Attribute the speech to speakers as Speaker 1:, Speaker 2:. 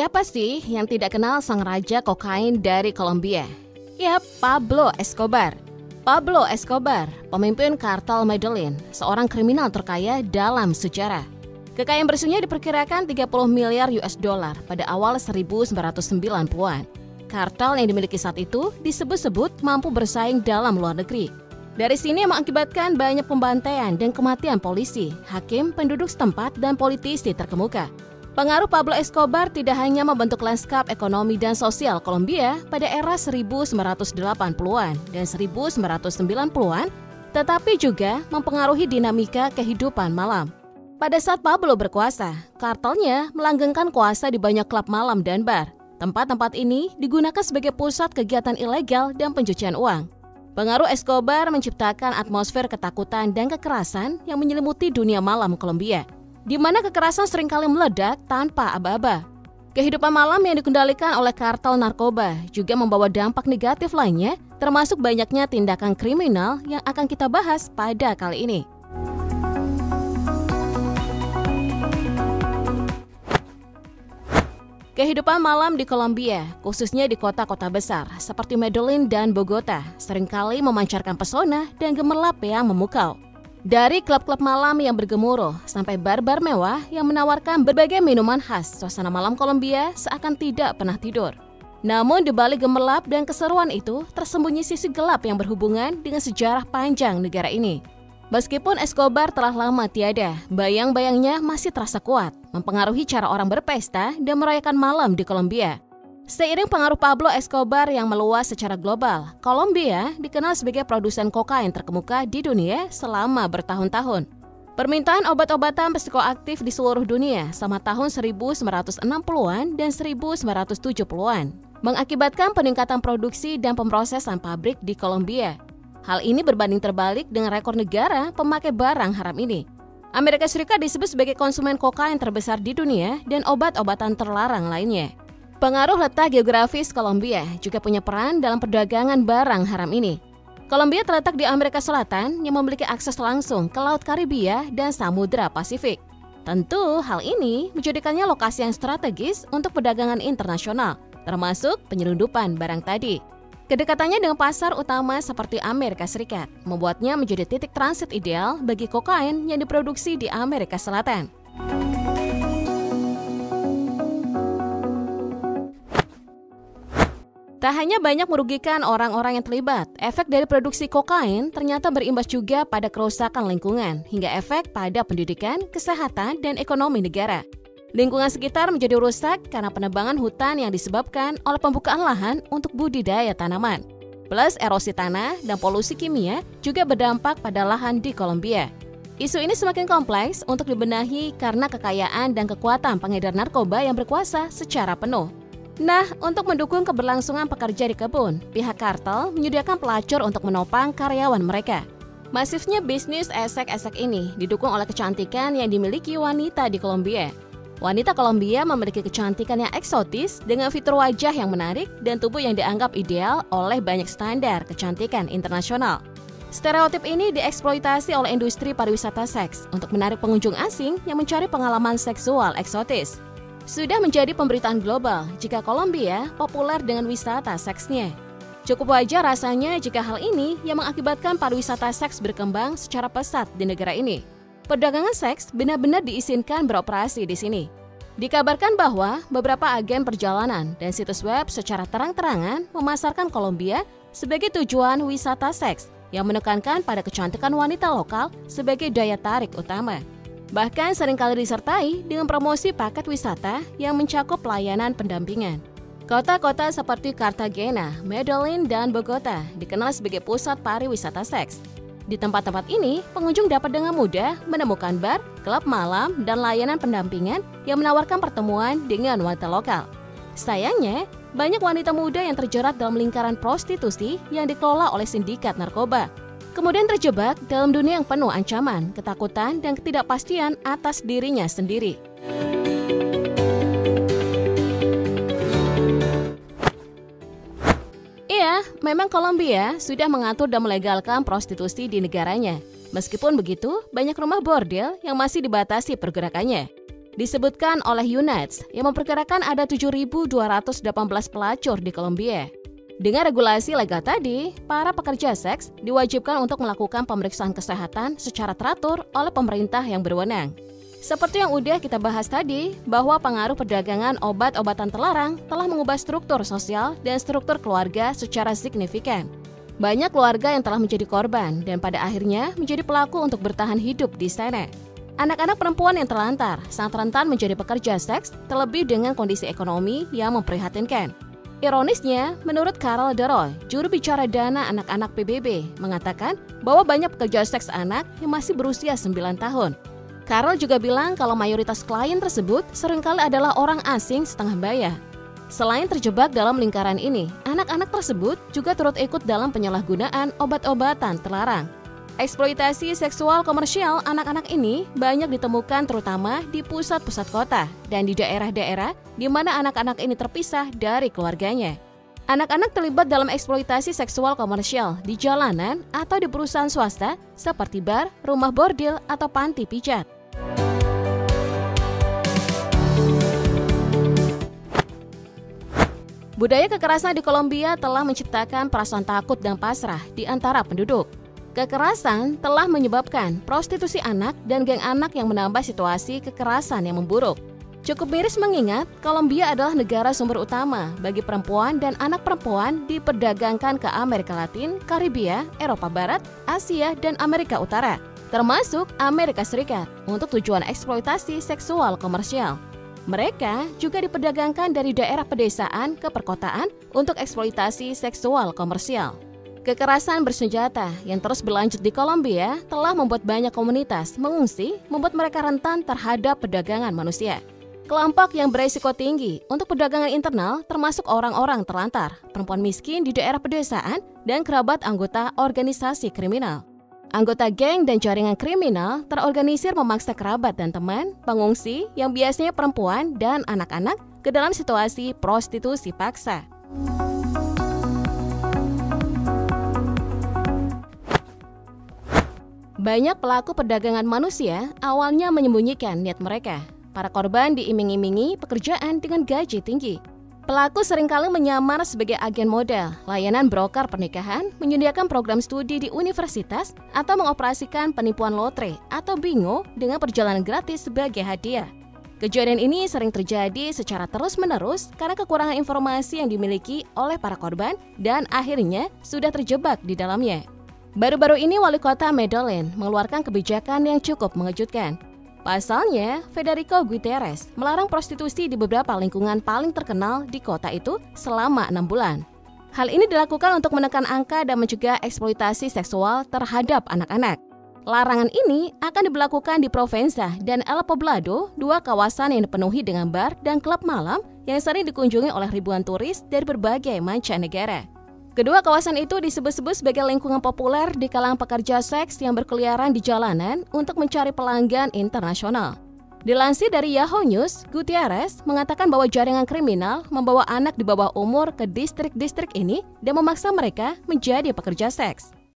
Speaker 1: Siapa sih yang tidak kenal sang raja kokain dari Kolombia? Yap, Pablo Escobar. Pablo Escobar, pemimpin kartel Medellin, seorang kriminal terkaya dalam sejarah. Kekayaan bersihnya diperkirakan 30 miliar US dollar pada awal 1990-an. Kartel yang dimiliki saat itu disebut-sebut mampu bersaing dalam luar negeri. Dari sini mengakibatkan banyak pembantaian dan kematian polisi, hakim, penduduk setempat, dan politisi terkemuka. Pengaruh Pablo Escobar tidak hanya membentuk lanskap ekonomi dan sosial Kolombia pada era 1980-an dan 1990-an, tetapi juga mempengaruhi dinamika kehidupan malam. Pada saat Pablo berkuasa, kartelnya melanggengkan kuasa di banyak klub malam dan bar. Tempat-tempat ini digunakan sebagai pusat kegiatan ilegal dan pencucian uang. Pengaruh Escobar menciptakan atmosfer ketakutan dan kekerasan yang menyelimuti dunia malam Kolombia, di mana kekerasan seringkali meledak tanpa aba-aba. Kehidupan malam yang dikendalikan oleh kartel narkoba juga membawa dampak negatif lainnya, termasuk banyaknya tindakan kriminal yang akan kita bahas pada kali ini. Kehidupan malam di Kolombia, khususnya di kota-kota besar seperti Medellin dan Bogota, seringkali memancarkan pesona dan gemerlap yang memukau. Dari klub-klub malam yang bergemuruh sampai bar-bar mewah yang menawarkan berbagai minuman khas, suasana malam Kolombia seakan tidak pernah tidur. Namun di balik gemerlap dan keseruan itu tersembunyi sisi gelap yang berhubungan dengan sejarah panjang negara ini. Meskipun Escobar telah lama tiada, bayang-bayangnya masih terasa kuat, mempengaruhi cara orang berpesta dan merayakan malam di Kolombia. Seiring pengaruh Pablo Escobar yang meluas secara global, Kolombia dikenal sebagai produsen kokain terkemuka di dunia selama bertahun-tahun. Permintaan obat-obatan psikoaktif di seluruh dunia selama tahun 1960-an dan 1970-an mengakibatkan peningkatan produksi dan pemrosesan pabrik di Kolombia. Hal ini berbanding terbalik dengan rekor negara pemakai barang haram ini. Amerika Serikat disebut sebagai konsumen kokain terbesar di dunia dan obat-obatan terlarang lainnya. Pengaruh letak geografis Kolombia juga punya peran dalam perdagangan barang haram ini. Kolombia terletak di Amerika Selatan yang memiliki akses langsung ke Laut Karibia dan Samudra Pasifik. Tentu hal ini menjadikannya lokasi yang strategis untuk perdagangan internasional, termasuk penyelundupan barang tadi. Kedekatannya dengan pasar utama seperti Amerika Serikat membuatnya menjadi titik transit ideal bagi kokain yang diproduksi di Amerika Selatan. Tak hanya banyak merugikan orang-orang yang terlibat, efek dari produksi kokain ternyata berimbas juga pada kerusakan lingkungan hingga efek pada pendidikan, kesehatan, dan ekonomi negara. Lingkungan sekitar menjadi rusak karena penebangan hutan yang disebabkan oleh pembukaan lahan untuk budidaya tanaman. Plus erosi tanah dan polusi kimia juga berdampak pada lahan di Kolombia. Isu ini semakin kompleks untuk dibenahi karena kekayaan dan kekuatan pengedar narkoba yang berkuasa secara penuh. Nah, untuk mendukung keberlangsungan pekerja di kebun, pihak kartel menyediakan pelacur untuk menopang karyawan mereka. Masifnya bisnis esek-esek ini didukung oleh kecantikan yang dimiliki wanita di Kolombia. Wanita Kolombia memiliki kecantikan yang eksotis dengan fitur wajah yang menarik dan tubuh yang dianggap ideal oleh banyak standar kecantikan internasional. Stereotip ini dieksploitasi oleh industri pariwisata seks untuk menarik pengunjung asing yang mencari pengalaman seksual eksotis. Sudah menjadi pemberitaan global jika Kolombia populer dengan wisata seksnya. Cukup wajar rasanya jika hal ini yang mengakibatkan pariwisata seks berkembang secara pesat di negara ini. Perdagangan seks benar-benar diizinkan beroperasi di sini. Dikabarkan bahwa beberapa agen perjalanan dan situs web secara terang-terangan memasarkan Kolombia sebagai tujuan wisata seks yang menekankan pada kecantikan wanita lokal sebagai daya tarik utama. Bahkan seringkali disertai dengan promosi paket wisata yang mencakup pelayanan pendampingan. Kota-kota seperti Cartagena, Medellin, dan Bogota dikenal sebagai pusat pariwisata seks. Di tempat-tempat ini, pengunjung dapat dengan mudah menemukan bar, klub malam, dan layanan pendampingan yang menawarkan pertemuan dengan wanita lokal. Sayangnya, banyak wanita muda yang terjerat dalam lingkaran prostitusi yang dikelola oleh sindikat narkoba. Kemudian terjebak dalam dunia yang penuh ancaman, ketakutan, dan ketidakpastian atas dirinya sendiri. Memang Kolombia sudah mengatur dan melegalkan prostitusi di negaranya. Meskipun begitu, banyak rumah bordel yang masih dibatasi pergerakannya. Disebutkan oleh UNAIDS yang memperkirakan ada 7.218 pelacur di Kolombia. Dengan regulasi legal tadi, para pekerja seks diwajibkan untuk melakukan pemeriksaan kesehatan secara teratur oleh pemerintah yang berwenang. Seperti yang udah kita bahas tadi, bahwa pengaruh perdagangan obat-obatan terlarang telah mengubah struktur sosial dan struktur keluarga secara signifikan. Banyak keluarga yang telah menjadi korban dan pada akhirnya menjadi pelaku untuk bertahan hidup di sana. Anak-anak perempuan yang terlantar sangat rentan menjadi pekerja seks, terlebih dengan kondisi ekonomi yang memprihatinkan. Ironisnya, menurut Carol Deroy, juru bicara dana anak-anak PBB, mengatakan bahwa banyak pekerja seks anak yang masih berusia 9 tahun. Carol juga bilang kalau mayoritas klien tersebut seringkali adalah orang asing setengah baya. Selain terjebak dalam lingkaran ini, anak-anak tersebut juga turut ikut dalam penyalahgunaan obat-obatan terlarang. Eksploitasi seksual komersial anak-anak ini banyak ditemukan terutama di pusat-pusat kota dan di daerah-daerah di mana anak-anak ini terpisah dari keluarganya. Anak-anak terlibat dalam eksploitasi seksual komersial di jalanan atau di perusahaan swasta seperti bar, rumah bordil, atau panti pijat. Budaya kekerasan di Kolombia telah menciptakan perasaan takut dan pasrah di antara penduduk. Kekerasan telah menyebabkan prostitusi anak dan geng anak yang menambah situasi kekerasan yang memburuk. Cukup miris mengingat Kolombia adalah negara sumber utama bagi perempuan dan anak perempuan diperdagangkan ke Amerika Latin, Karibia, Eropa Barat, Asia, dan Amerika Utara, termasuk Amerika Serikat, untuk tujuan eksploitasi seksual komersial. Mereka juga diperdagangkan dari daerah pedesaan ke perkotaan untuk eksploitasi seksual komersial. Kekerasan bersenjata yang terus berlanjut di Kolombia telah membuat banyak komunitas mengungsi, membuat mereka rentan terhadap perdagangan manusia. Kelompok yang beresiko tinggi untuk perdagangan internal termasuk orang-orang terlantar, perempuan miskin di daerah pedesaan, dan kerabat anggota organisasi kriminal. Anggota geng dan jaringan kriminal terorganisir memaksa kerabat dan teman pengungsi yang biasanya perempuan dan anak-anak ke dalam situasi prostitusi paksa. Banyak pelaku perdagangan manusia awalnya menyembunyikan niat mereka. Para korban diiming-imingi pekerjaan dengan gaji tinggi. Pelaku seringkali menyamar sebagai agen modal, layanan broker pernikahan, menyediakan program studi di universitas, atau mengoperasikan penipuan lotre atau bingo dengan perjalanan gratis sebagai hadiah. Kejadian ini sering terjadi secara terus-menerus karena kekurangan informasi yang dimiliki oleh para korban dan akhirnya sudah terjebak di dalamnya. Baru-baru ini Wali Kota Medellin mengeluarkan kebijakan yang cukup mengejutkan. Pasalnya, Federico Gutierrez melarang prostitusi di beberapa lingkungan paling terkenal di kota itu selama 6 bulan. Hal ini dilakukan untuk menekan angka dan mencegah eksploitasi seksual terhadap anak-anak. Larangan ini akan diberlakukan di Provenza dan El Poblado, dua kawasan yang dipenuhi dengan bar dan klub malam yang sering dikunjungi oleh ribuan turis dari berbagai mancanegara. Kedua kawasan itu disebut-sebut sebagai lingkungan populer di kalangan pekerja seks yang berkeliaran di jalanan untuk mencari pelanggan internasional. Dilansir dari Yahoo News, Gutierrez mengatakan bahwa jaringan kriminal membawa anak di bawah umur ke distrik-distrik ini dan memaksa mereka menjadi pekerja seks.